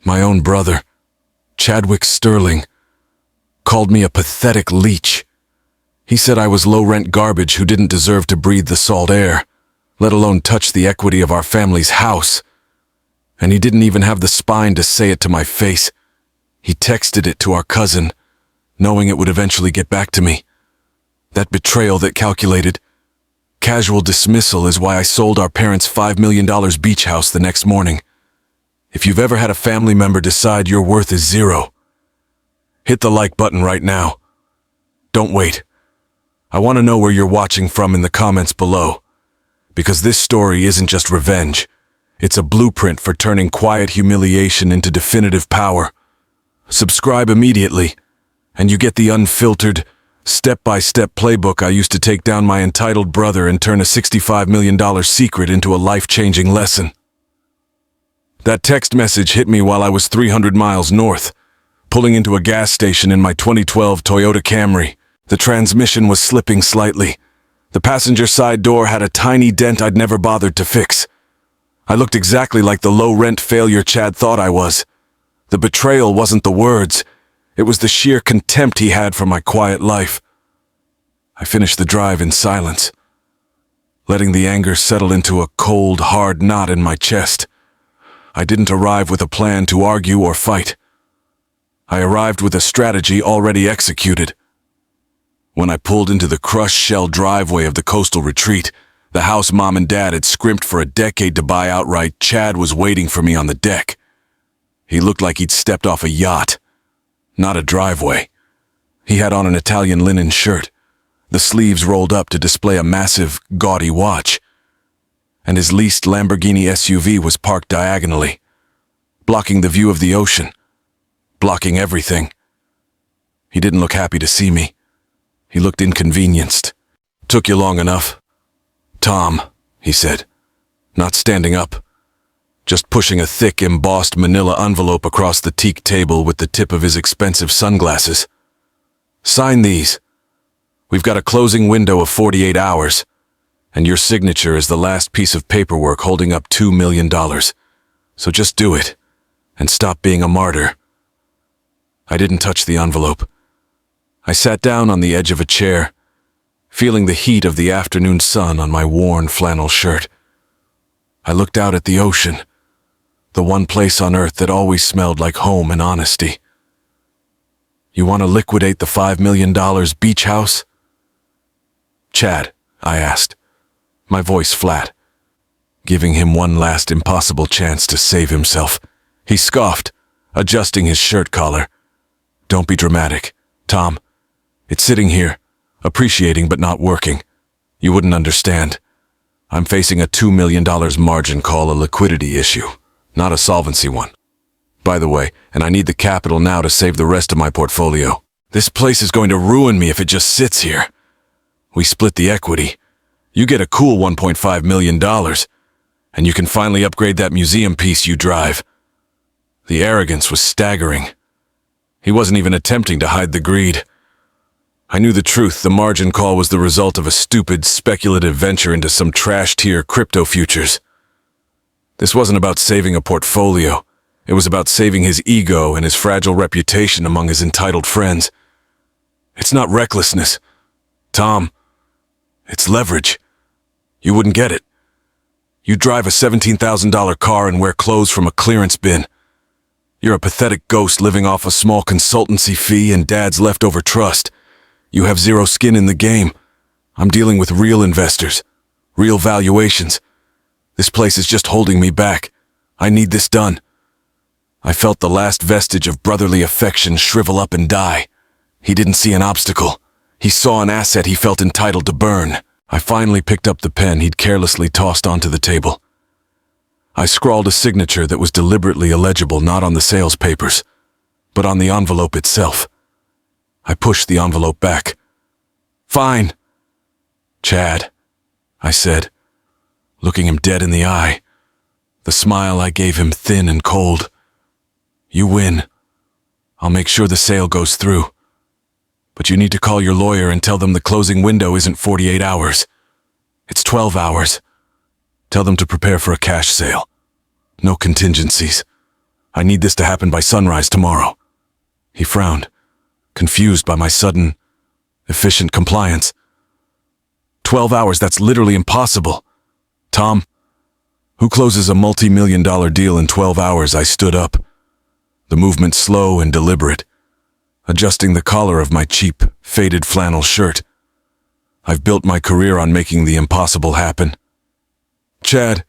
My own brother, Chadwick Sterling, called me a pathetic leech. He said I was low-rent garbage who didn't deserve to breathe the salt air, let alone touch the equity of our family's house. And he didn't even have the spine to say it to my face. He texted it to our cousin, knowing it would eventually get back to me. That betrayal that calculated. Casual dismissal is why I sold our parents' $5 million beach house the next morning. If you've ever had a family member decide your worth is zero, hit the like button right now. Don't wait. I want to know where you're watching from in the comments below, because this story isn't just revenge. It's a blueprint for turning quiet humiliation into definitive power. Subscribe immediately, and you get the unfiltered, step-by-step playbook I used to take down my entitled brother and turn a $65 million secret into a life-changing lesson. That text message hit me while I was 300 miles north, pulling into a gas station in my 2012 Toyota Camry. The transmission was slipping slightly. The passenger side door had a tiny dent I'd never bothered to fix. I looked exactly like the low-rent failure Chad thought I was. The betrayal wasn't the words. It was the sheer contempt he had for my quiet life. I finished the drive in silence, letting the anger settle into a cold, hard knot in my chest. I didn't arrive with a plan to argue or fight. I arrived with a strategy already executed. When I pulled into the crushed shell driveway of the coastal retreat, the house Mom and Dad had scrimped for a decade to buy outright, Chad was waiting for me on the deck. He looked like he'd stepped off a yacht, not a driveway. He had on an Italian linen shirt, the sleeves rolled up to display a massive, gaudy watch, and his leased Lamborghini SUV was parked diagonally, blocking the view of the ocean, blocking everything. He didn't look happy to see me. He looked inconvenienced. "Took you long enough." "Tom," he said, not standing up, just pushing a thick, embossed manila envelope across the teak table with the tip of his expensive sunglasses. "Sign these. We've got a closing window of 48 hours, and your signature is the last piece of paperwork holding up $2 million. So just do it, and stop being a martyr." I didn't touch the envelope. I sat down on the edge of a chair, feeling the heat of the afternoon sun on my worn flannel shirt. I looked out at the ocean, the one place on earth that always smelled like home and honesty. "You want to liquidate the $5 million beach house?" "Chad," I asked, my voice flat, giving him one last impossible chance to save himself. He scoffed, adjusting his shirt collar. "Don't be dramatic, Tom. It's sitting here, appreciating but not working. You wouldn't understand. I'm facing a $2 million margin call, a liquidity issue, not a solvency one. By the way, and I need the capital now to save the rest of my portfolio. This place is going to ruin me if it just sits here. We split the equity. You get a cool $1.5 million, and you can finally upgrade that museum piece you drive." The arrogance was staggering. He wasn't even attempting to hide the greed. I knew the truth. The margin call was the result of a stupid, speculative venture into some trash-tier crypto futures. This wasn't about saving a portfolio. It was about saving his ego and his fragile reputation among his entitled friends. It's not recklessness, Tom. It's leverage. You wouldn't get it. You drive a $17,000 car and wear clothes from a clearance bin. You're a pathetic ghost living off a small consultancy fee and Dad's leftover trust. You have zero skin in the game. I'm dealing with real investors, real valuations. This place is just holding me back. I need this done." I felt the last vestige of brotherly affection shrivel up and die. He didn't see an obstacle. He saw an asset he felt entitled to burn. I finally picked up the pen he'd carelessly tossed onto the table. I scrawled a signature that was deliberately illegible, not on the sales papers, but on the envelope itself. I pushed the envelope back. "Fine, Chad," I said, looking him dead in the eye. The smile I gave him thin and cold. "You win. I'll make sure the sale goes through. But you need to call your lawyer and tell them the closing window isn't 48 hours. It's 12 hours. Tell them to prepare for a cash sale. No contingencies. I need this to happen by sunrise tomorrow." He frowned, confused by my sudden, efficient compliance. 12 hours, that's literally impossible. Tom, who closes a multi-million-dollar deal in 12 hours? I stood up, the movement slow and deliberate, adjusting the collar of my cheap, faded flannel shirt. I've built my career on making the impossible happen. Chad,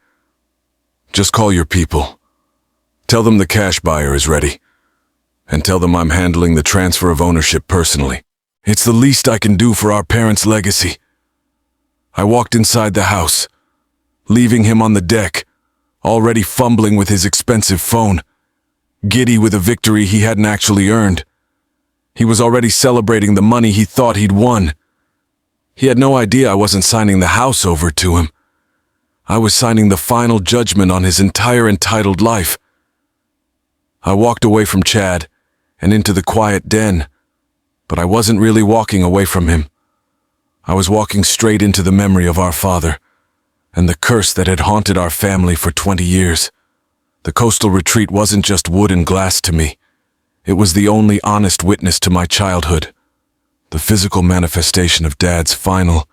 just call your people. Tell them the cash buyer is ready. And tell them I'm handling the transfer of ownership personally. It's the least I can do for our parents' legacy. I walked inside the house, leaving him on the deck, already fumbling with his expensive phone, giddy with a victory he hadn't actually earned. He was already celebrating the money he thought he'd won. He had no idea I wasn't signing the house over to him. I was signing the final judgment on his entire entitled life. I walked away from Chad and into the quiet den, but I wasn't really walking away from him. I was walking straight into the memory of our father and the curse that had haunted our family for 20 years. The coastal retreat wasn't just wood and glass to me. It was the only honest witness to my childhood, the physical manifestation of Dad's final,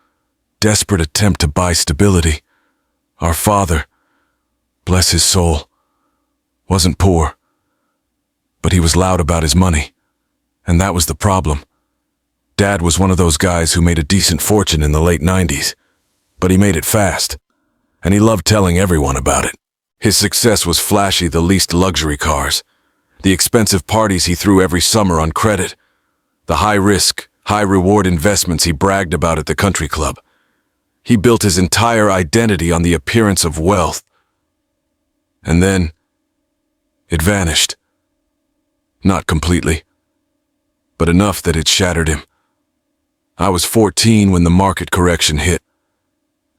desperate attempt to buy stability. Our father, bless his soul, wasn't poor, but he was loud about his money, and that was the problem. Dad was one of those guys who made a decent fortune in the late 90s, but he made it fast, and he loved telling everyone about it. His success was flashy, the leased luxury cars, the expensive parties he threw every summer on credit, the high-risk, high-reward investments he bragged about at the country club. He built his entire identity on the appearance of wealth. And then, it vanished. Not completely, but enough that it shattered him. I was 14 when the market correction hit,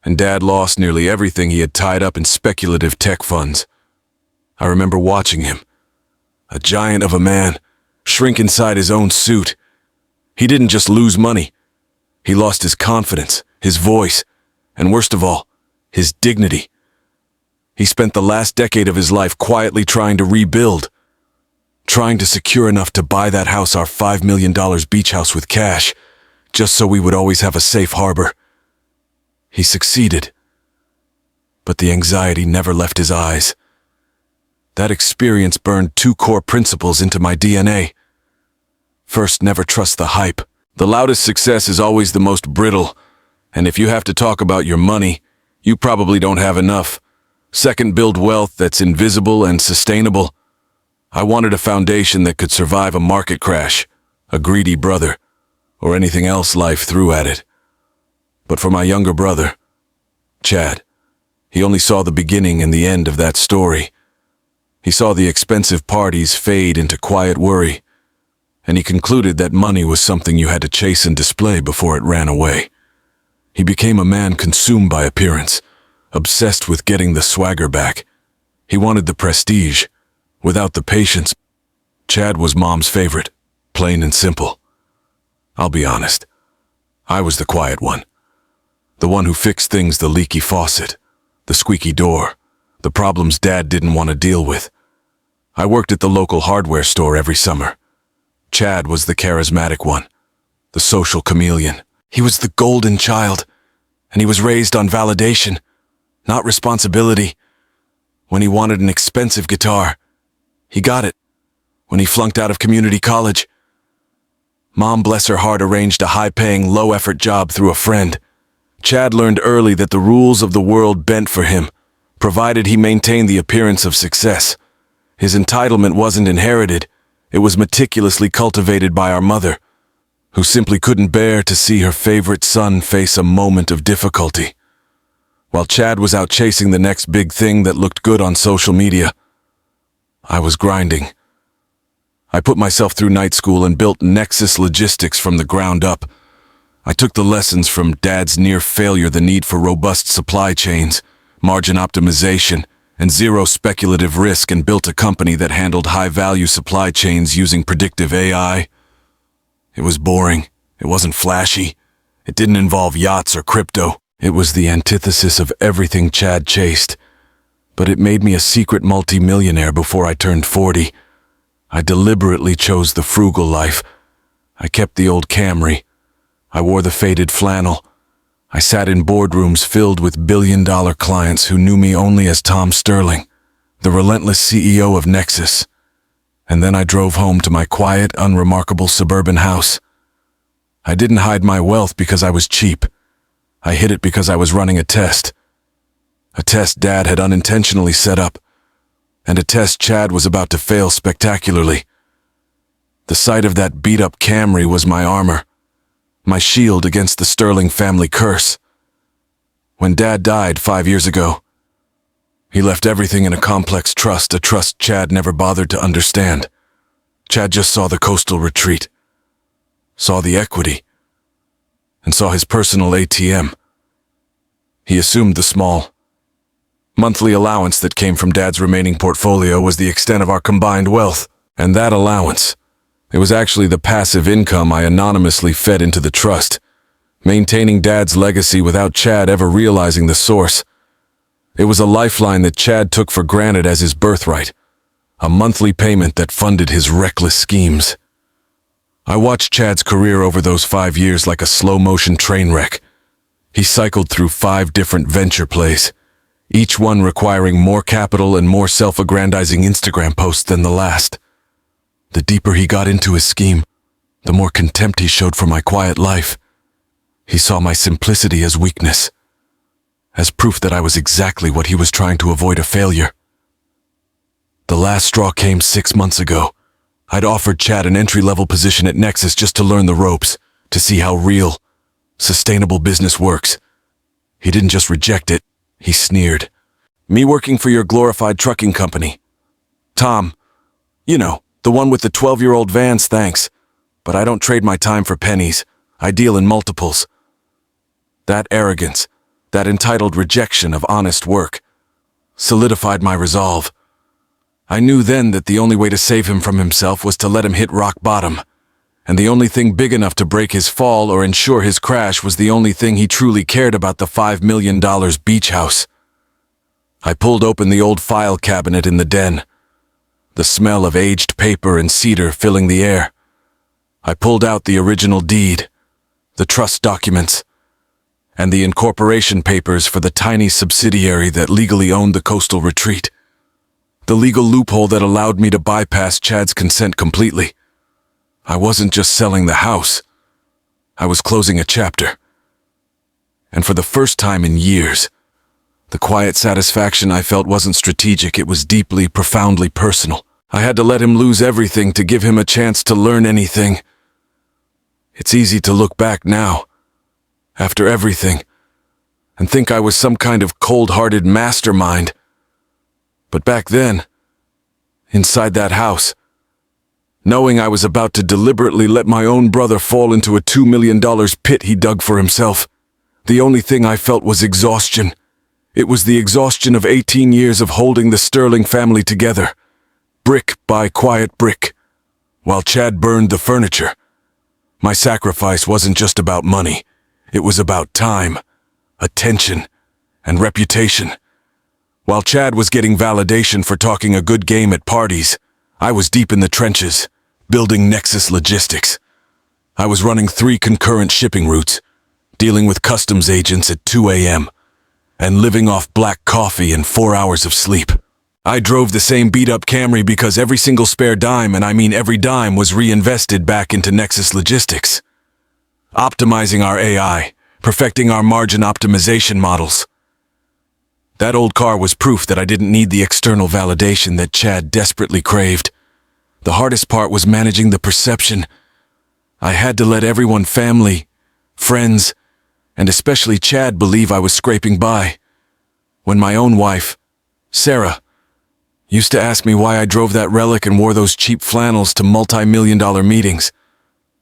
and Dad lost nearly everything he had tied up in speculative tech funds. I remember watching him, a giant of a man, shrink inside his own suit. He didn't just lose money. He lost his confidence, his voice, and worst of all, his dignity. He spent the last decade of his life quietly trying to rebuild, trying to secure enough to buy that house, our $5 million beach house, with cash, just so we would always have a safe harbor. He succeeded, but the anxiety never left his eyes. That experience burned two core principles into my DNA. First, never trust the hype. The loudest success is always the most brittle, and if you have to talk about your money, you probably don't have enough. Second, build wealth that's invisible and sustainable. I wanted a foundation that could survive a market crash, a greedy brother, or anything else life threw at it. But for my younger brother, Chad, he only saw the beginning and the end of that story. He saw the expensive parties fade into quiet worry, and he concluded that money was something you had to chase and display before it ran away. He became a man consumed by appearance, obsessed with getting the swagger back. He wanted the prestige, without the patience. Chad was Mom's favorite, plain and simple. I'll be honest, I was the quiet one. The one who fixed things, the leaky faucet, the squeaky door, the problems Dad didn't want to deal with. I worked at the local hardware store every summer. Chad was the charismatic one, the social chameleon. He was the golden child, and he was raised on validation, not responsibility. When he wanted an expensive guitar, he got it. When he flunked out of community college, Mom, bless her heart, arranged a high-paying, low-effort job through a friend. Chad learned early that the rules of the world bent for him, provided he maintained the appearance of success. His entitlement wasn't inherited. It was meticulously cultivated by our mother, who simply couldn't bear to see her favorite son face a moment of difficulty. While Chad was out chasing the next big thing that looked good on social media, I was grinding. I put myself through night school and built Nexus Logistics from the ground up. I took the lessons from Dad's near failure, the need for robust supply chains, margin optimization, and zero speculative risk, and built a company that handled high-value supply chains using predictive AI. It was boring. It wasn't flashy. It didn't involve yachts or crypto. It was the antithesis of everything Chad chased. but it made me a secret multimillionaire before I turned 40. I deliberately chose the frugal life. I kept the old Camry. I wore the faded flannel. I sat in boardrooms filled with billion-dollar clients who knew me only as Tom Sterling, the relentless CEO of Nexus. And then I drove home to my quiet, unremarkable suburban house. I didn't hide my wealth because I was cheap. I hid it because I was running a test. A test Dad had unintentionally set up, and a test Chad was about to fail spectacularly. The sight of that beat-up Camry was my armor, my shield against the Sterling family curse. When Dad died 5 years ago, he left everything in a complex trust, a trust Chad never bothered to understand. Chad just saw the coastal retreat, saw the equity, and saw his personal ATM. He assumed the small, monthly allowance that came from Dad's remaining portfolio was the extent of our combined wealth, and that allowance, it was actually the passive income I anonymously fed into the trust, maintaining Dad's legacy without Chad ever realizing the source. It was a lifeline that Chad took for granted as his birthright, a monthly payment that funded his reckless schemes. I watched Chad's career over those 5 years like a slow-motion train wreck. He cycled through 5 different venture plays, each one requiring more capital and more self-aggrandizing Instagram posts than the last. The deeper he got into his scheme, the more contempt he showed for my quiet life. He saw my simplicity as weakness, as proof that I was exactly what he was trying to avoid, a failure. The last straw came 6 months ago. I'd offered Chad an entry-level position at Nexus just to learn the ropes, to see how real, sustainable business works. He didn't just reject it, he sneered. "Me working for your glorified trucking company. Tom, you know, the one with the 12-year-old vans, thanks. But I don't trade my time for pennies. I deal in multiples." That arrogance, that entitled rejection of honest work, solidified my resolve. I knew then that the only way to save him from himself was to let him hit rock bottom, and the only thing big enough to break his fall or ensure his crash was the only thing he truly cared about, the $5 million beach house. I pulled open the old file cabinet in the den, the smell of aged paper and cedar filling the air. I pulled out the original deed, the trust documents, and the incorporation papers for the tiny subsidiary that legally owned the coastal retreat. The legal loophole that allowed me to bypass Chad's consent completely. I wasn't just selling the house. I was closing a chapter. And for the first time in years, the quiet satisfaction I felt wasn't strategic, it was deeply, profoundly personal. I had to let him lose everything to give him a chance to learn anything. It's easy to look back now, after everything, and think I was some kind of cold-hearted mastermind. But back then, inside that house, knowing I was about to deliberately let my own brother fall into a $2 million pit he dug for himself, the only thing I felt was exhaustion. It was the exhaustion of 18 years of holding the Sterling family together, brick by quiet brick, while Chad burned the furniture. My sacrifice wasn't just about money. It was about time, attention, and reputation. While Chad was getting validation for talking a good game at parties, I was deep in the trenches, building Nexus logistics. I was running 3 concurrent shipping routes, dealing with customs agents at 2 a.m., and living off black coffee and 4 hours of sleep. I drove the same beat-up Camry because every single spare dime, and I mean every dime, was reinvested back into Nexus logistics. Optimizing our AI, perfecting our margin optimization models. That old car was proof that I didn't need the external validation that Chad desperately craved. The hardest part was managing the perception. I had to let everyone, family, friends, and especially Chad, believe I was scraping by. When my own wife, Sarah, used to ask me why I drove that relic and wore those cheap flannels to multi-million-dollar meetings,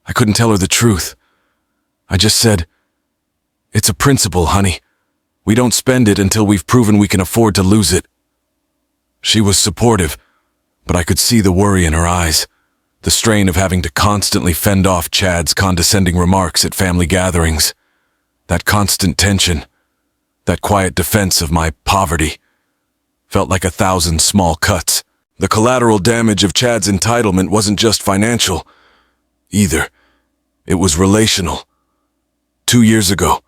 I couldn't tell her the truth. I just said, "It's a principle, honey. We don't spend it until we've proven we can afford to lose it." She was supportive, but I could see the worry in her eyes, the strain of having to constantly fend off Chad's condescending remarks at family gatherings, that constant tension, that quiet defense of my poverty, felt like 1,000 small cuts. The collateral damage of Chad's entitlement wasn't just financial, either. It was relational. 2 years ago,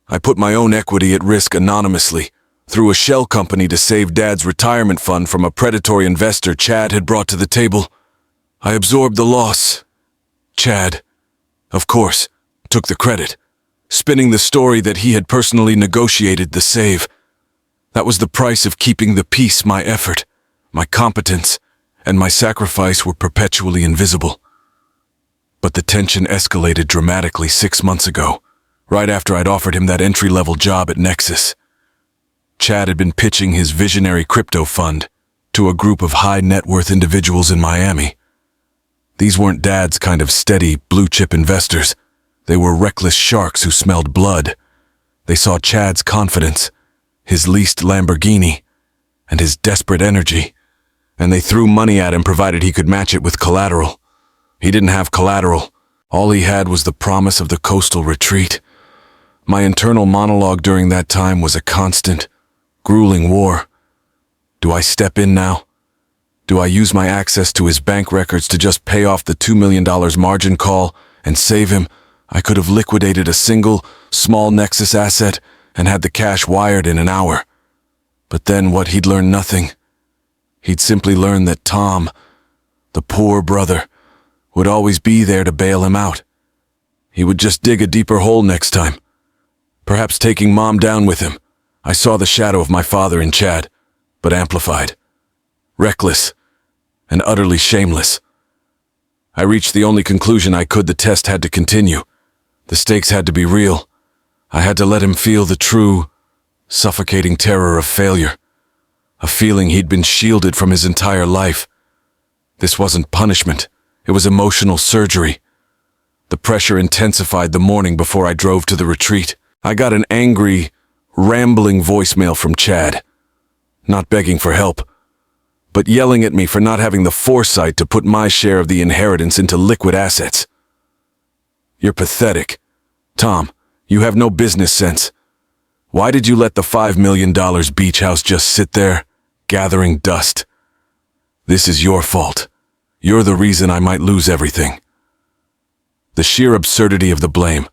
I put my own equity at risk anonymously through a shell company to save Dad's retirement fund from a predatory investor Chad had brought to the table. I absorbed the loss. Chad, of course, took the credit, spinning the story that he had personally negotiated the save. That was the price of keeping the peace. My effort, my competence, and my sacrifice were perpetually invisible. But the tension escalated dramatically 6 months ago, right after I'd offered him that entry-level job at Nexus. Chad had been pitching his visionary crypto fund to a group of high-net-worth individuals in Miami. These weren't Dad's kind of steady, blue-chip investors. They were reckless sharks who smelled blood. They saw Chad's confidence, his leased Lamborghini, and his desperate energy, and they threw money at him provided he could match it with collateral. He didn't have collateral. All he had was the promise of the coastal retreat. My internal monologue during that time was a constant, grueling war. Do I step in now? Do I use my access to his bank records to just pay off the $2 million margin call and save him? I could have liquidated a single, small Nexus asset and had the cash wired in an hour. But then what? He'd learn nothing. He'd simply learn that Tom, the poor brother, would always be there to bail him out. He would just dig a deeper hole next time, perhaps taking Mom down with him. I saw the shadow of my father in Chad, but amplified, reckless, and utterly shameless. I reached the only conclusion I could: the test had to continue. The stakes had to be real. I had to let him feel the true, suffocating terror of failure, a feeling he'd been shielded from his entire life. This wasn't punishment. It was emotional surgery. The pressure intensified the morning before I drove to the retreat. I got an angry, rambling voicemail from Chad, not begging for help, but yelling at me for not having the foresight to put my share of the inheritance into liquid assets. You're pathetic. Tom, you have no business sense. Why did you let the $5 million beach house just sit there, gathering dust? This is your fault. You're the reason I might lose everything. The sheer absurdity of the blame,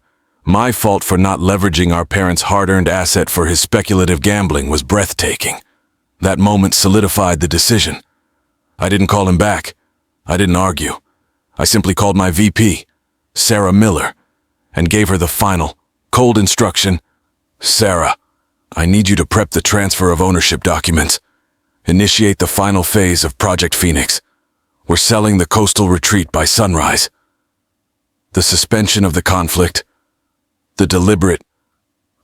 my fault for not leveraging our parents' hard-earned asset for his speculative gambling, was breathtaking. That moment solidified the decision. I didn't call him back. I didn't argue. I simply called my VP, Sarah Miller, and gave her the final, cold instruction: Sarah, I need you to prep the transfer of ownership documents. Initiate the final phase of Project Phoenix. We're selling the coastal retreat by sunrise. The suspension of the conflict, the deliberate,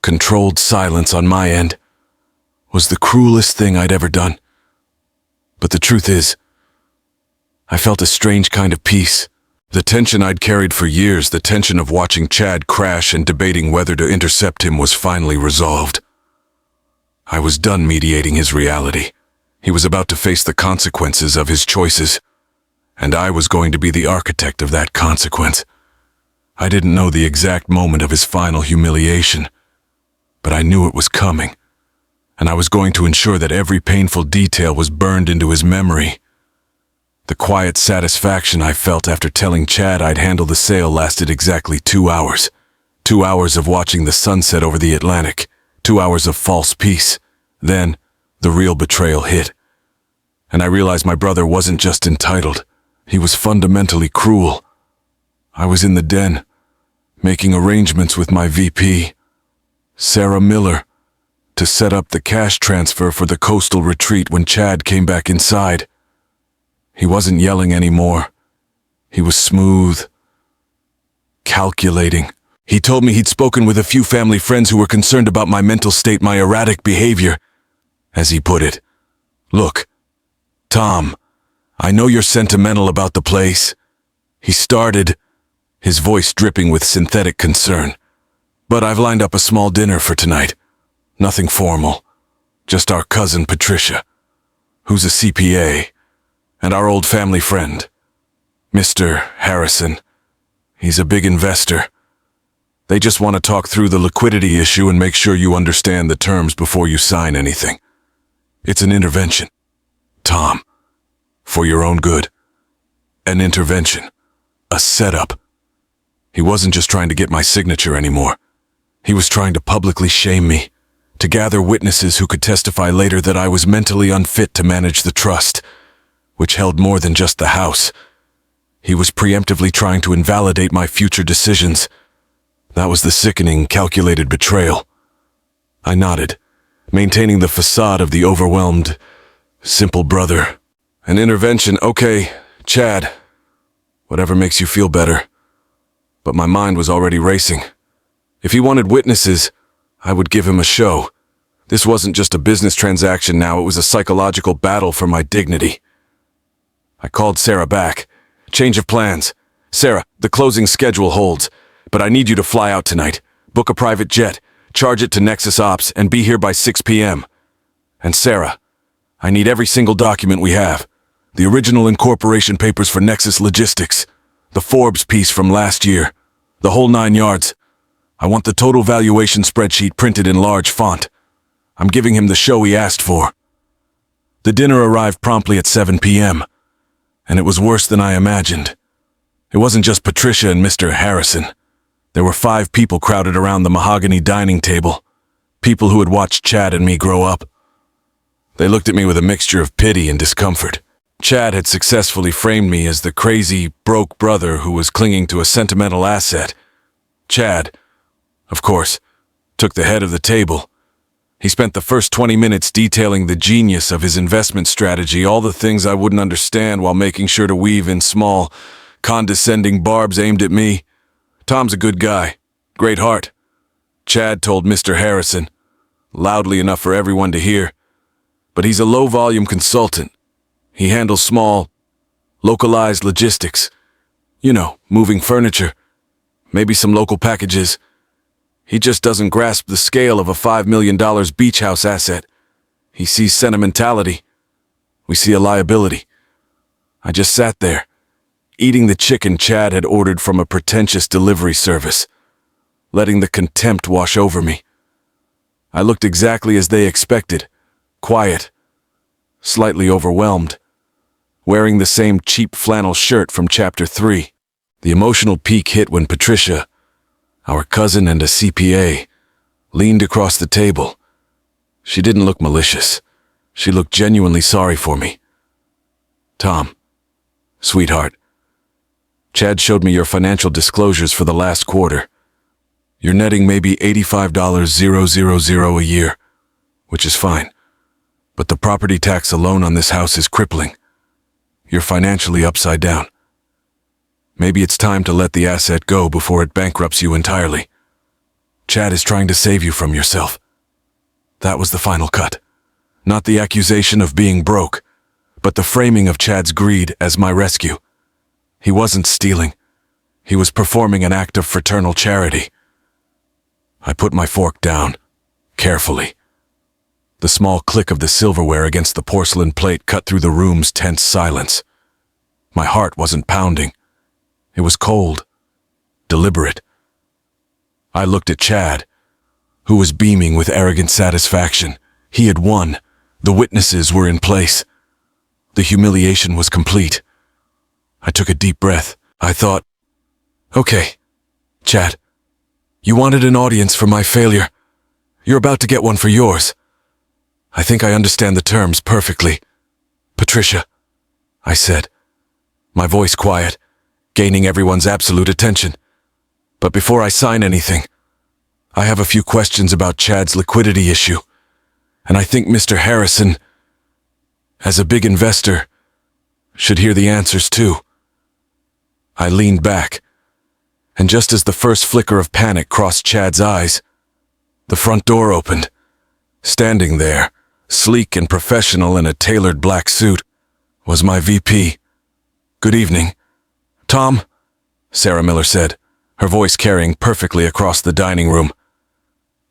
controlled silence on my end, was the cruelest thing I'd ever done. But the truth is, I felt a strange kind of peace. The tension I'd carried for years, the tension of watching Chad crash and debating whether to intercept him, was finally resolved. I was done mediating his reality. He was about to face the consequences of his choices, and I was going to be the architect of that consequence. I didn't know the exact moment of his final humiliation, but I knew it was coming, and I was going to ensure that every painful detail was burned into his memory. The quiet satisfaction I felt after telling Chad I'd handle the sale lasted exactly 2 hours. 2 hours of watching the sunset over the Atlantic, 2 hours of false peace. Then, the real betrayal hit. And I realized my brother wasn't just entitled. He was fundamentally cruel. I was in the den, making arrangements with my VP, Sarah Miller, to set up the cash transfer for the coastal retreat when Chad came back inside. He wasn't yelling anymore. He was smooth, calculating. He told me he'd spoken with a few family friends who were concerned about my mental state, my erratic behavior. As he put it, "Look, Tom, I know you're sentimental about the place." He started, his voice dripping with synthetic concern. "But I've lined up a small dinner for tonight. Nothing formal. Just our cousin Patricia, who's a CPA, and our old family friend, Mr. Harrison. He's a big investor. They just want to talk through the liquidity issue and make sure you understand the terms before you sign anything. It's an intervention. Tom, for your own good. An intervention. A setup. He wasn't just trying to get my signature anymore. He was trying to publicly shame me, to gather witnesses who could testify later that I was mentally unfit to manage the trust, which held more than just the house. He was preemptively trying to invalidate my future decisions. That was the sickening, calculated betrayal. I nodded, maintaining the facade of the overwhelmed, simple brother. An intervention, okay, Chad. Whatever makes you feel better. But my mind was already racing. If he wanted witnesses, I would give him a show. This wasn't just a business transaction now, it was a psychological battle for my dignity. I called Sarah back. Change of plans. Sarah, the closing schedule holds, but I need you to fly out tonight. Book a private jet, charge it to Nexus Ops, and be here by 6 p.m. And Sarah, I need every single document we have. The original incorporation papers for Nexus Logistics, the Forbes piece from last year, the whole 9 yards. I want the total valuation spreadsheet printed in large font. I'm giving him the show he asked for. The dinner arrived promptly at 7 p.m., and it was worse than I imagined. It wasn't just Patricia and Mr. Harrison. There were 5 people crowded around the mahogany dining table, people who had watched Chad and me grow up. They looked at me with a mixture of pity and discomfort. Chad had successfully framed me as the crazy, broke brother who was clinging to a sentimental asset. Chad, of course, took the head of the table. He spent the first 20 minutes detailing the genius of his investment strategy, all the things I wouldn't understand, while making sure to weave in small, condescending barbs aimed at me. Tom's a good guy, great heart. Chad told Mr. Harrison, loudly enough for everyone to hear. But he's a low-volume consultant. He handles small, localized logistics. You know, moving furniture, maybe some local packages. He just doesn't grasp the scale of a $5 million beach house asset. He sees sentimentality. We see a liability. I just sat there, eating the chicken Chad had ordered from a pretentious delivery service, letting the contempt wash over me. I looked exactly as they expected, quiet, slightly overwhelmed, wearing the same cheap flannel shirt from Chapter 3. The emotional peak hit when Patricia, our cousin and a CPA, leaned across the table. She didn't look malicious. She looked genuinely sorry for me. Tom, sweetheart, Chad showed me your financial disclosures for the last quarter. You're netting maybe $85,000 a year, which is fine. But the property tax alone on this house is crippling. You're financially upside down. Maybe it's time to let the asset go before it bankrupts you entirely. Chad is trying to save you from yourself. That was the final cut. Not the accusation of being broke, but the framing of Chad's greed as my rescue. He wasn't stealing. He was performing an act of fraternal charity. I put my fork down, carefully. The small click of the silverware against the porcelain plate cut through the room's tense silence. My heart wasn't pounding. It was cold, deliberate. I looked at Chad, who was beaming with arrogant satisfaction. He had won. The witnesses were in place. The humiliation was complete. I took a deep breath. I thought, okay, Chad, you wanted an audience for my failure. You're about to get one for yours. I think I understand the terms perfectly. Patricia, I said, my voice quiet, gaining everyone's absolute attention. But before I sign anything, I have a few questions about Chad's liquidity issue, and I think Mr. Harrison, as a big investor, should hear the answers too. I leaned back, and just as the first flicker of panic crossed Chad's eyes, the front door opened. Standing there, sleek and professional in a tailored black suit, was my VP. Good evening. Tom, Sarah Miller said, her voice carrying perfectly across the dining room.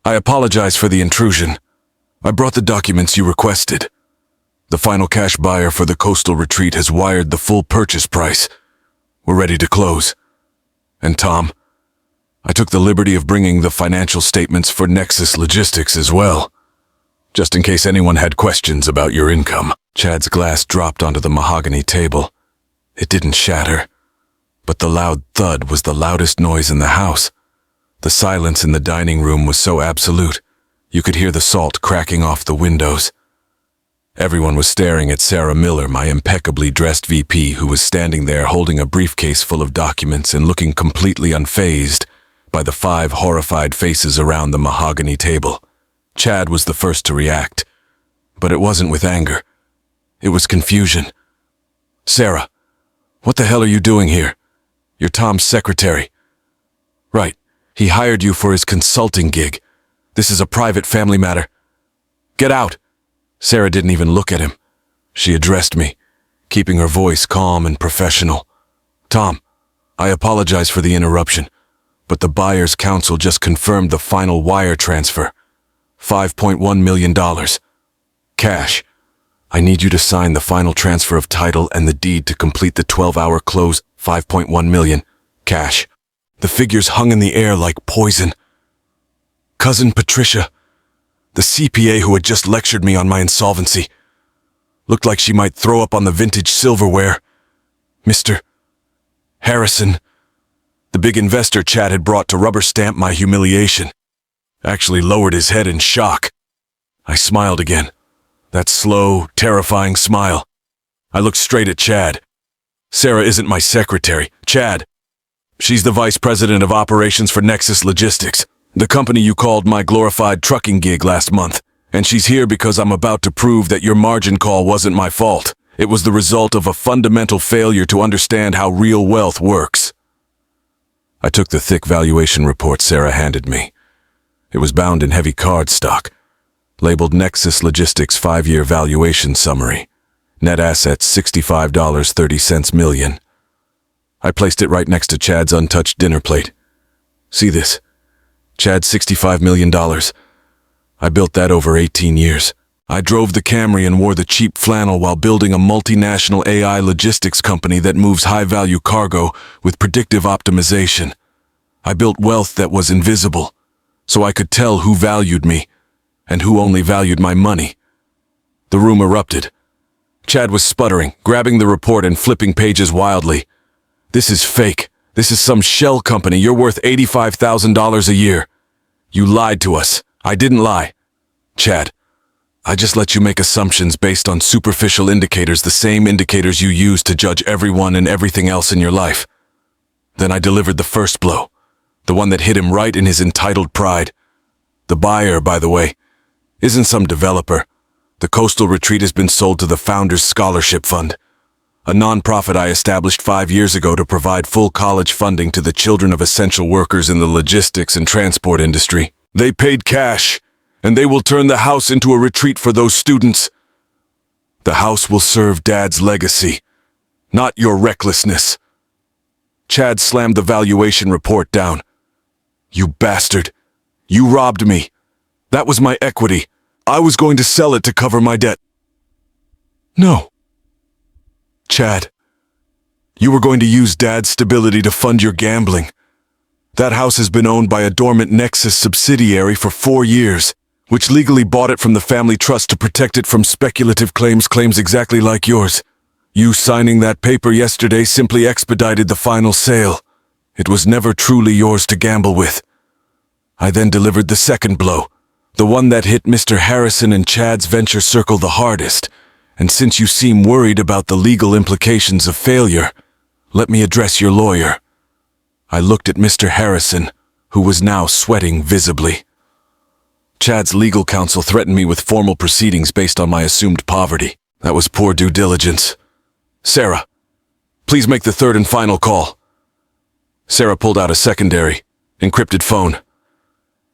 I apologize for the intrusion. I brought the documents you requested. The final cash buyer for the coastal retreat has wired the full purchase price. We're ready to close. And Tom, I took the liberty of bringing the financial statements for Nexus Logistics as well. just in case anyone had questions about your income. Chad's glass dropped onto the mahogany table. It didn't shatter, but the loud thud was the loudest noise in the house. The silence in the dining room was so absolute, you could hear the salt cracking off the windows. Everyone was staring at Sarah Miller, my impeccably dressed VP, who was standing there holding a briefcase full of documents and looking completely unfazed by the 5 horrified faces around the mahogany table. Chad was the first to react, but it wasn't with anger. It was confusion. "Sarah, what the hell are you doing here? You're Tom's secretary." "Right. He hired you for his consulting gig. This is a private family matter. Get out." Sarah didn't even look at him. She addressed me, keeping her voice calm and professional. "Tom, I apologize for the interruption, but the buyer's counsel just confirmed the final wire transfer. $5.1 million. Cash. I need you to sign the final transfer of title and the deed to complete the 12-hour close. 5.1 million. Cash." The figures hung in the air like poison. Cousin Patricia, the CPA who had just lectured me on my insolvency, looked like she might throw up on the vintage silverware. Mr. Harrison, the big investor Chad had brought to rubber stamp my humiliation, actually lowered his head in shock. I smiled again, that slow, terrifying smile. I looked straight at Chad. "Sarah isn't my secretary, Chad. She's the vice president of operations for Nexus Logistics, the company you called my glorified trucking gig last month. And she's here because I'm about to prove that your margin call wasn't my fault. It was the result of a fundamental failure to understand how real wealth works." I took the thick valuation report Sarah handed me. It was bound in heavy cardstock, labeled Nexus Logistics 5-year valuation summary. Net assets $65.30 million. I placed it right next to Chad's untouched dinner plate. "See this? Chad's $65 million. I built that over 18 years. I drove the Camry and wore the cheap flannel while building a multinational AI logistics company that moves high-value cargo with predictive optimization. I built wealth that was invisible, so I could tell who valued me and who only valued my money." The room erupted. Chad was sputtering, grabbing the report and flipping pages wildly. "This is fake. This is some shell company. You're worth $85,000 a year. You lied to us. I didn't lie. Chad, I just let you make assumptions based on superficial indicators, the same indicators you use to judge everyone and everything else in your life. Then I delivered the first blow, the one that hit him right in his entitled pride. The buyer, by the way, isn't some developer. The coastal retreat has been sold to the Founders Scholarship Fund, a nonprofit I established 5 years ago to provide full college funding to the children of essential workers in the logistics and transport industry. They paid cash, and they will turn the house into a retreat for those students. The house will serve Dad's legacy, not your recklessness." Chad slammed the valuation report down. "You bastard. You robbed me. That was my equity. I was going to sell it to cover my debt." "No. Chad, you were going to use Dad's stability to fund your gambling. That house has been owned by a dormant Nexus subsidiary for 4 years, which legally bought it from the family trust to protect it from speculative claims exactly like yours. You signing that paper yesterday simply expedited the final sale. It was never truly yours to gamble with. I then delivered the second blow, the one that hit Mr. Harrison and Chad's venture circle the hardest. And since you seem worried about the legal implications of failure, let me address your lawyer." I looked at Mr. Harrison, who was now sweating visibly. Chad's legal counsel threatened me with formal proceedings based on my assumed poverty. That was poor due diligence. "Sarah, please make the third and final call." Sarah pulled out a secondary, encrypted phone.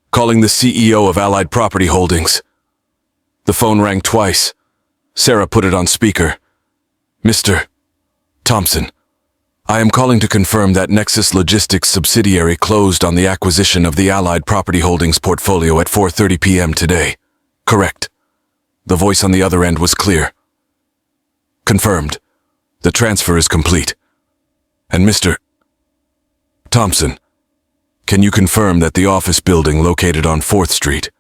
"Calling the CEO of Allied Property Holdings." The phone rang twice. Sarah put it on speaker. "Mr. Thompson, I am calling to confirm that Nexus Logistics subsidiary closed on the acquisition of the Allied Property Holdings portfolio at 4:30 p.m. today. Correct." The voice on the other end was clear. "Confirmed. The transfer is complete. And Mr. Thompson, can you confirm that the office building located on 4th Street,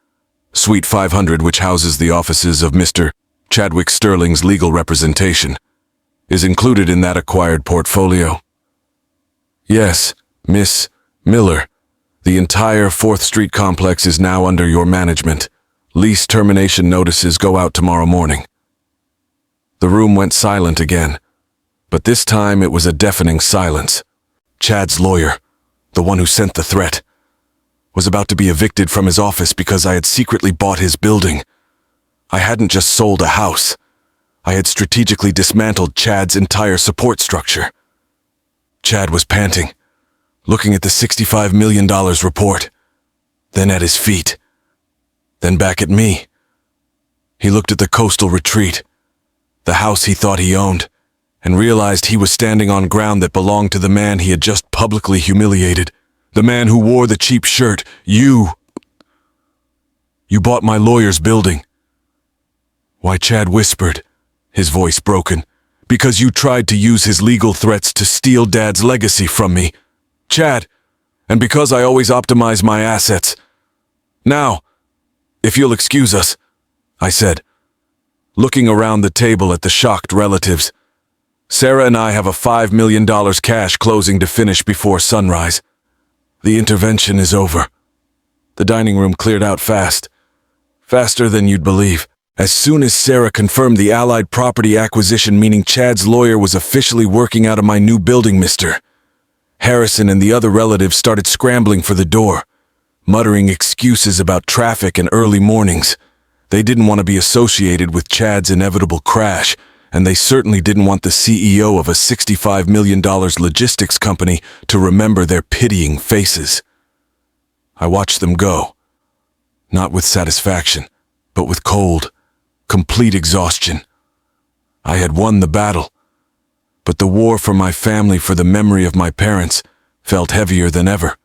Suite 500, which houses the offices of Mr. Chadwick Sterling's legal representation, is included in that acquired portfolio. Yes, Miss Miller, the entire 4th Street complex is now under your management. Lease termination notices go out tomorrow morning. The room went silent again, but this time it was a deafening silence. Chad's lawyer, the one who sent the threat, was about to be evicted from his office because I had secretly bought his building. I hadn't just sold a house. I had strategically dismantled Chad's entire support structure. Chad was panting, looking at the $65 million report, then at his feet, then back at me. He looked at the coastal retreat, the house he thought he owned, and realized he was standing on ground that belonged to the man he had just publicly humiliated, the man who wore the cheap shirt. You bought my lawyer's building. Why, Chad whispered, his voice broken, because you tried to use his legal threats to steal Dad's legacy from me. Chad, and because I always optimize my assets. Now, if you'll excuse us, I said, looking around the table at the shocked relatives. Sarah and I have a $5 million cash closing to finish before sunrise. The intervention is over. The dining room cleared out fast. Faster than you'd believe. As soon as Sarah confirmed the Allied property acquisition, meaning Chad's lawyer was officially working out of my new building, Mr. Harrison and the other relatives started scrambling for the door, muttering excuses about traffic and early mornings. They didn't want to be associated with Chad's inevitable crash, and they certainly didn't want the CEO of a $65 million logistics company to remember their pitying faces. I watched them go, not with satisfaction, but with cold, complete exhaustion. I had won the battle, but the war for my family, for the memory of my parents, felt heavier than ever.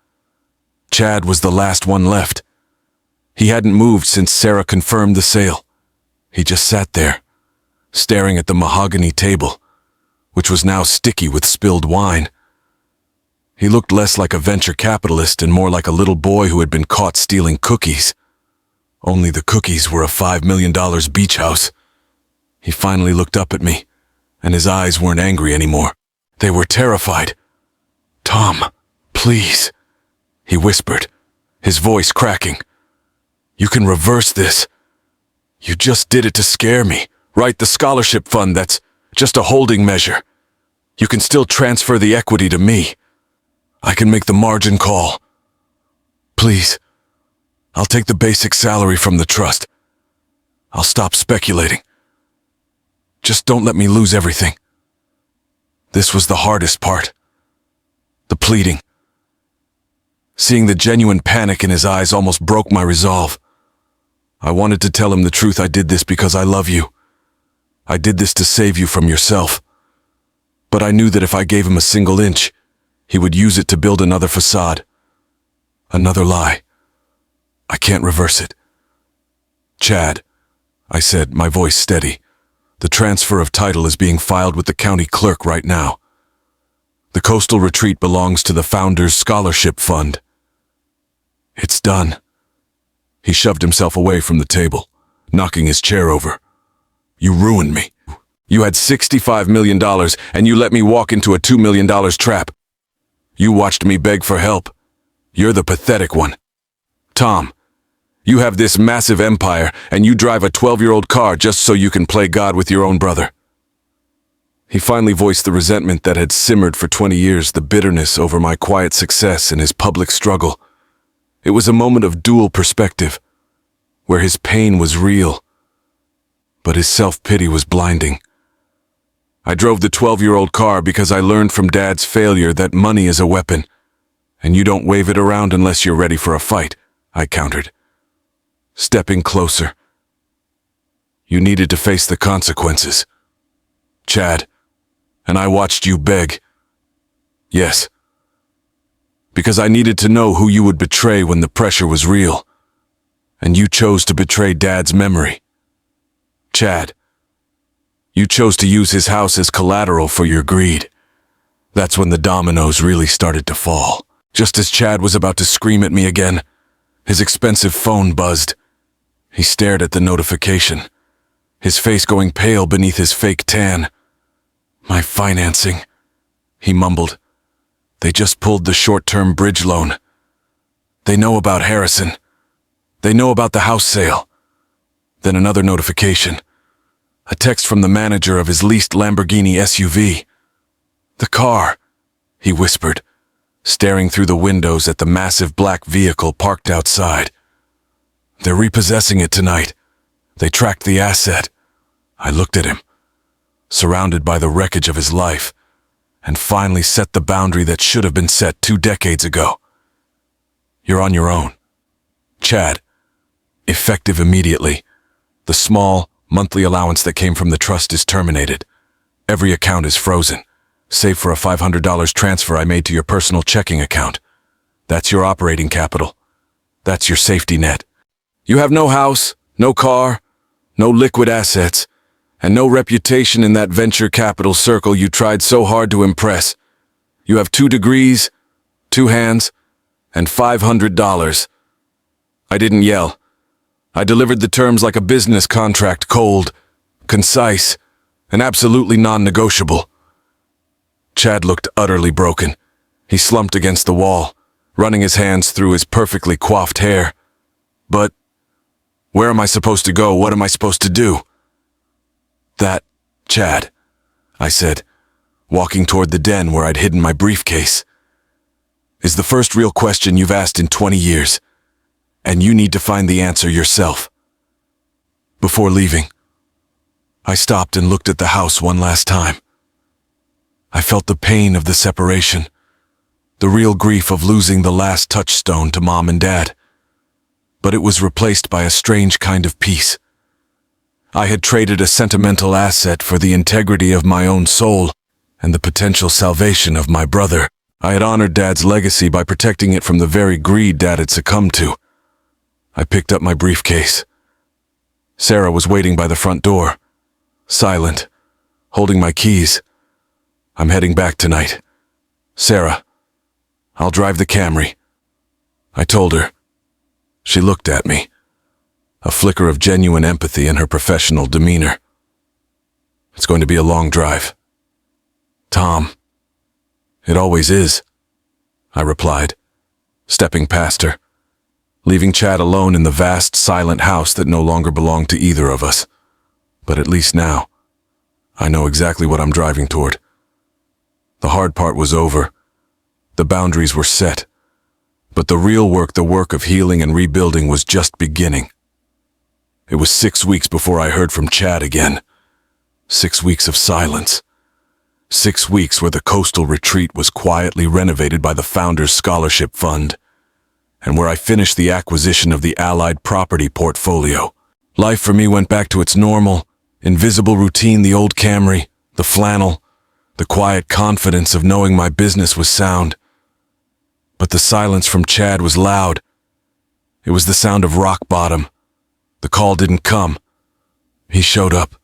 Chad was the last one left. He hadn't moved since Sarah confirmed the sale. He just sat there, staring at the mahogany table, which was now sticky with spilled wine. He looked less like a venture capitalist and more like a little boy who had been caught stealing cookies. Only the cookies were a $5 million beach house. He finally looked up at me, and his eyes weren't angry anymore. They were terrified. "Tom, please," he whispered, his voice cracking. "You can reverse this. You just did it to scare me. Right, the scholarship fund, that's just a holding measure. You can still transfer the equity to me. I can make the margin call. Please, I'll take the basic salary from the trust. I'll stop speculating. Just don't let me lose everything." This was the hardest part. The pleading. Seeing the genuine panic in his eyes almost broke my resolve. I wanted to tell him the truth. I did this because I love you. I did this to save you from yourself. But I knew that if I gave him a single inch, he would use it to build another facade. Another lie. I can't reverse it. "Chad," I said, my voice steady, "the transfer of title is being filed with the county clerk right now. The coastal retreat belongs to the Founders Scholarship Fund. It's done." He shoved himself away from the table, knocking his chair over. "You ruined me. You had $65 million and you let me walk into a $2 million trap. You watched me beg for help. You're the pathetic one. Tom, you have this massive empire and you drive a 12-year-old car just so you can play God with your own brother." He finally voiced the resentment that had simmered for 20 years, the bitterness over my quiet success and his public struggle. It was a moment of dual perspective, where his pain was real, but his self-pity was blinding. I drove the 12-year-old car because I learned from Dad's failure that money is a weapon, and you don't wave it around unless you're ready for a fight, I countered, stepping closer. "You needed to face the consequences, Chad, and I watched you beg. Yes, because I needed to know who you would betray when the pressure was real, and you chose to betray Dad's memory. Chad, you chose to use his house as collateral for your greed. That's when the dominoes really started to fall." Just as Chad was about to scream at me again, his expensive phone buzzed. He stared at the notification, his face going pale beneath his fake tan. My financing, he mumbled. They just pulled the short-term bridge loan. They know about Harrison. They know about the house sale. Then another notification. A text from the manager of his leased Lamborghini SUV. The car, he whispered, staring through the windows at the massive black vehicle parked outside. They're repossessing it tonight. They tracked the asset. I looked at him, surrounded by the wreckage of his life, and finally set the boundary that should have been set 2 decades ago. You're on your own. Chad. Effective immediately. The small, monthly allowance that came from the trust is terminated. Every account is frozen, save for a $500 transfer I made to your personal checking account. That's your operating capital. That's your safety net. You have no house, no car, no liquid assets, and no reputation in that venture capital circle you tried so hard to impress. You have 2 degrees, 2 hands, and $500. I didn't yell. I delivered the terms like a business contract, cold, concise, and absolutely non-negotiable. Chad looked utterly broken. He slumped against the wall, running his hands through his perfectly coiffed hair. But where am I supposed to go? What am I supposed to do? That, Chad, I said, walking toward the den where I'd hidden my briefcase, is the first real question you've asked in 20 years, and you need to find the answer yourself. Before leaving, I stopped and looked at the house one last time. I felt the pain of the separation, the real grief of losing the last touchstone to Mom and Dad. But it was replaced by a strange kind of peace. I had traded a sentimental asset for the integrity of my own soul and the potential salvation of my brother. I had honored Dad's legacy by protecting it from the very greed Dad had succumbed to. I picked up my briefcase. Sarah was waiting by the front door, silent, holding my keys. I'm heading back tonight. Sarah, I'll drive the Camry, I told her. She looked at me, a flicker of genuine empathy in her professional demeanor. It's going to be a long drive. Tom. It always is, I replied, stepping past her, leaving Chad alone in the vast, silent house that no longer belonged to either of us. But at least now, I know exactly what I'm driving toward. The hard part was over. The boundaries were set. But the real work, the work of healing and rebuilding, was just beginning. It was 6 weeks before I heard from Chad again. 6 weeks of silence. 6 weeks where the coastal retreat was quietly renovated by the Founders Scholarship Fund, and where I finished the acquisition of the Allied property portfolio. Life for me went back to its normal, invisible routine, the old Camry, the flannel, the quiet confidence of knowing my business was sound. But the silence from Chad was loud. It was the sound of rock bottom. The call didn't come. He showed up.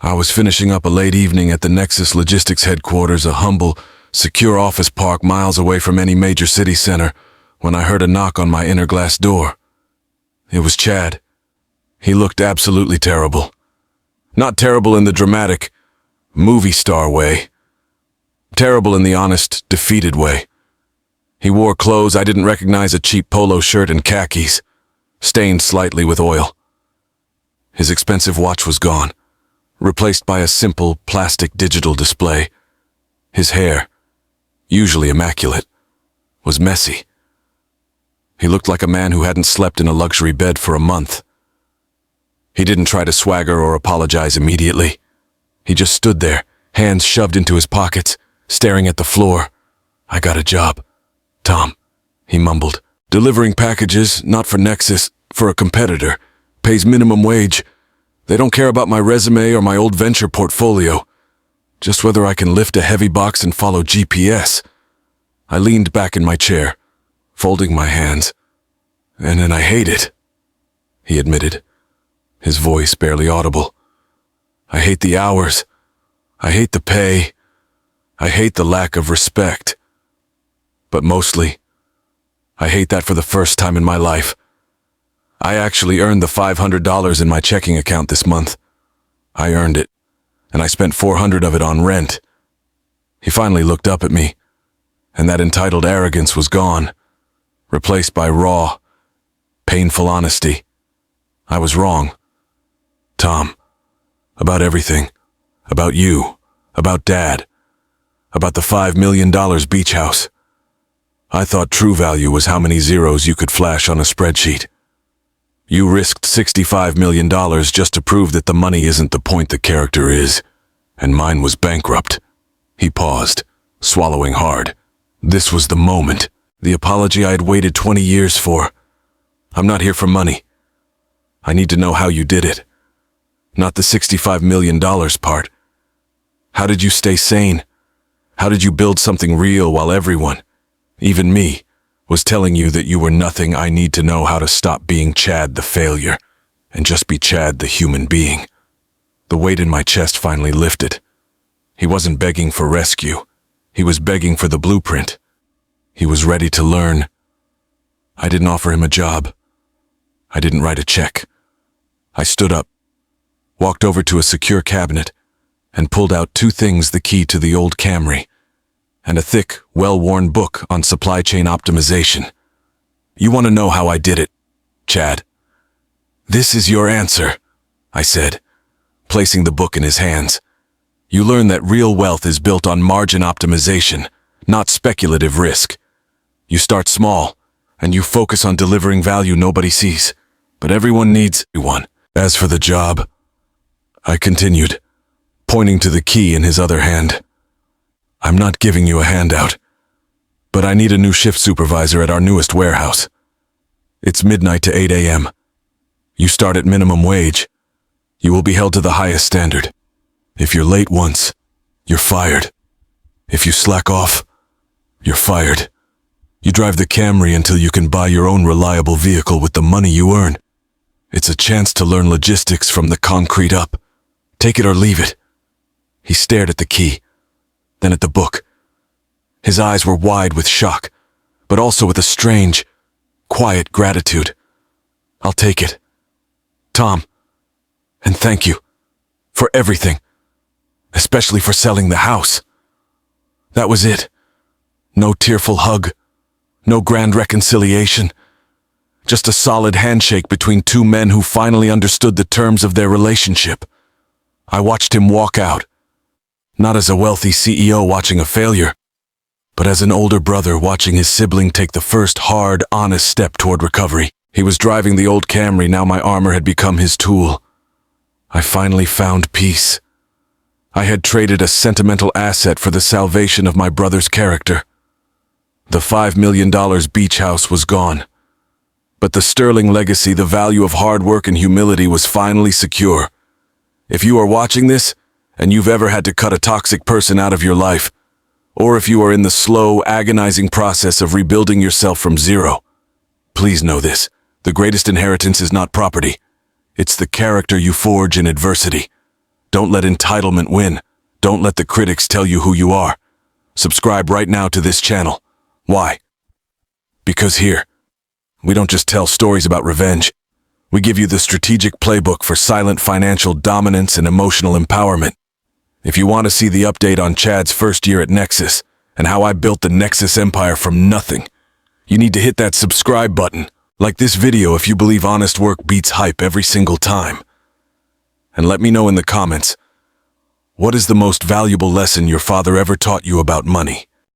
I was finishing up a late evening at the Nexus Logistics headquarters, a humble, secure office park miles away from any major city center, when I heard a knock on my inner glass door. It was Chad. He looked absolutely terrible. Not terrible in the dramatic, movie star way. Terrible in the honest, defeated way. He wore clothes I didn't recognize, a cheap polo shirt and khakis, stained slightly with oil. His expensive watch was gone, replaced by a simple plastic digital display. His hair, usually immaculate, was messy. He looked like a man who hadn't slept in a luxury bed for a month. He didn't try to swagger or apologize immediately. He just stood there, hands shoved into his pockets, staring at the floor. I got a job, Tom, he mumbled. Delivering packages, not for Nexus, for a competitor. Pays minimum wage. They don't care about my resume or my old venture portfolio. Just whether I can lift a heavy box and follow GPS. I leaned back in my chair, folding my hands. And I hate it, he admitted, his voice barely audible. I hate the hours. I hate the pay. I hate the lack of respect. But mostly, I hate that for the first time in my life, I actually earned the $500 in my checking account this month. I earned it, and I spent $400 of it on rent. He finally looked up at me, and that entitled arrogance was gone, replaced by raw, painful honesty. I was wrong. Tom, about everything. About you. About Dad. About the $5 million beach house. I thought true value was how many zeros you could flash on a spreadsheet. You risked $65 million just to prove that the money isn't the point the character is, and mine was bankrupt. He paused, swallowing hard. This was the moment, the apology I had waited 20 years for. I'm not here for money. I need to know how you did it. Not the $65 million part. How did you stay sane? How did you build something real while everyone, even me, was telling you that you were nothing? I need to know how to stop being Chad the failure and just be Chad the human being. The weight in my chest finally lifted. He wasn't begging for rescue. He was begging for the blueprint. He was ready to learn. I didn't offer him a job. I didn't write a check. I stood up, walked over to a secure cabinet, and pulled out two things: the key to the old Camry and a thick, well-worn book on supply chain optimization. You want to know how I did it, Chad? This is your answer, I said, placing the book in his hands. You learn that real wealth is built on margin optimization, not speculative risk. You start small, and you focus on delivering value nobody sees, but everyone needs one. As for the job, I continued, pointing to the key in his other hand. I'm not giving you a handout, but I need a new shift supervisor at our newest warehouse. It's midnight to 8 a.m. You start at minimum wage. You will be held to the highest standard. If you're late once, you're fired. If you slack off, you're fired. You drive the Camry until you can buy your own reliable vehicle with the money you earn. It's a chance to learn logistics from the concrete up. Take it or leave it. He stared at the key, then at the book. His eyes were wide with shock, but also with a strange, quiet gratitude. I'll take it. Tom, and thank you for everything, especially for selling the house. That was it. No tearful hug, no grand reconciliation, just a solid handshake between two men who finally understood the terms of their relationship. I watched him walk out, not as a wealthy CEO watching a failure, but as an older brother watching his sibling take the first hard, honest step toward recovery. He was driving the old Camry, now my armor had become his tool. I finally found peace. I had traded a sentimental asset for the salvation of my brother's character. The $5 million beach house was gone, but the sterling legacy, the value of hard work and humility, was finally secure. If you are watching this, and you've ever had to cut a toxic person out of your life, or if you are in the slow, agonizing process of rebuilding yourself from zero, please know this: the greatest inheritance is not property. It's the character you forge in adversity. Don't let entitlement win. Don't let the critics tell you who you are. Subscribe right now to this channel. Why? Because here, we don't just tell stories about revenge. We give you the strategic playbook for silent financial dominance and emotional empowerment. If you want to see the update on Chad's first year at Nexus and how I built the Nexus empire from nothing, you need to hit that subscribe button. Like this video if you believe honest work beats hype every single time. And let me know in the comments, what is the most valuable lesson your father ever taught you about money?